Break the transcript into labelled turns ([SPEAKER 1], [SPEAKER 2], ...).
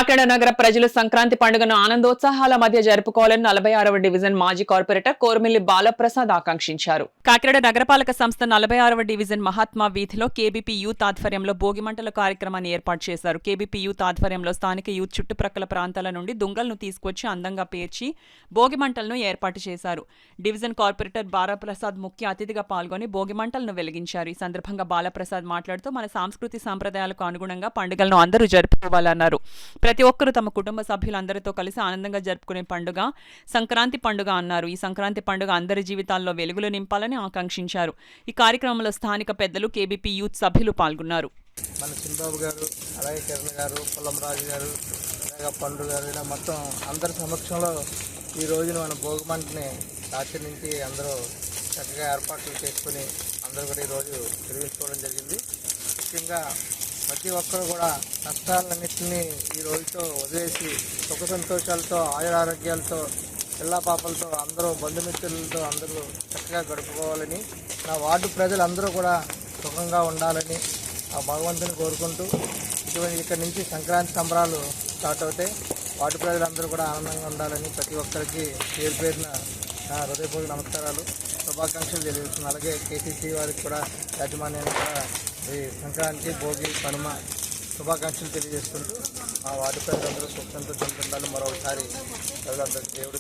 [SPEAKER 1] కాకినాడ నగర ప్రజలు సంక్రాంతి పండుగను ఆనందోత్సాహాల మధ్య జరుపుకోవాలని 46వ డివిజన్ మాజీ కార్పొరేటర్ కోరమిల్లి బాలప్రసాద్ ఆకాంక్షించారు. కాకినాడ నగరపాలక సంస్థ 46వ డివిజన్ మహాత్మా వీధిలో కేబీపీ యూత్ ఆధ్వర్యంలో భోగిమంటల కార్యక్రమాన్ని ఏర్పాటు చేశారు. కేబీపీ యూత్ ఆధ్వర్యంలో స్థానిక యూత్ చుట్టుప్రక్కల ప్రాంతాల నుండి దుంగలను తీసుకొచ్చి అందంగా పేర్చి భోగిమంటలను ఏర్పాటు చేశారు. డివిజన్ కార్పొరేటర్ బాలప్రసాద్ ముఖ్య అతిథిగా పాల్గొని భోగిమంటలను వెలిగించారు. ఈ సందర్భంగా బాలప్రసాద్ మాట్లాడుతూ మన సాంస్కృతి సంప్రదాయాలకు అనుగుణంగా పండుగలను అందరూ జరుపుకోవాలన్నారు. ప్రతి ఒక్కరూ తమ కుటుంబ సభ్యులందరితో కలిసి ఆనందంగా జరుపుకునే పండుగ సంక్రాంతి పండుగ అన్నారు. ఈ సంక్రాంతి పండుగ అందరి జీవితాల్లో వెలుగులు నింపాలని ఆకాంక్షించారు. ఈ కార్యక్రమంలో స్థానిక పెద్దలు కేబీపీ యూత్ సభ్యులు పాల్గొన్నారు.
[SPEAKER 2] మన చిన్నబాబు గారు, అలాగే కిరణ్ గారు, పొల్లంరాజు గారు, అలాగే పండు గారు, ఇలా మొత్తం అందరి సమక్షంలో ఈ రోజున మన భోగిమంటని రాత్రి నుంచి అందరూ చక్కగా ఏర్పాట్లు చేసుకుని అందరూ కూడా ఈరోజు నిర్వహించుకోవడం జరిగింది. ముఖ్యంగా ప్రతి ఒక్కరు కూడా కష్టాలన్నింటినీ ఈ రోజుతో వదిలేసి సుఖ సంతోషాలతో ఆయురారోగ్యాలతో పిల్లా పాపలతో అందరూ బంధుమిత్రులతో అందరూ చక్కగా గడుపుకోవాలని, నా వార్డు ప్రజలందరూ కూడా సుఖంగా ఉండాలని ఆ భగవంతుని కోరుకుంటూ ఇక్కడి నుంచి సంక్రాంతి సంబరాలు స్టార్ట్ అవుతాయి. వార్డు ప్రజలందరూ కూడా ఆనందంగా ఉండాలని ప్రతి ఒక్కరికి పేరు పేరున హృదయపూర్వక నమస్కారాలు, శుభాకాంక్షలు తెలియజేస్తున్నాను. అలాగే కేసీసీ వారికి కూడా యాజమాన్యానికి కూడా ఈ సంక్రాంతి, భోగి, కనుమ శుభాకాంక్షలు తెలియజేసుకుంటూ ఆ వార్డు ప్రజలందరూ సుఖ సంతోషంగా ఉండాలని మరొకసారి ప్రజలందరికీ దేవుడు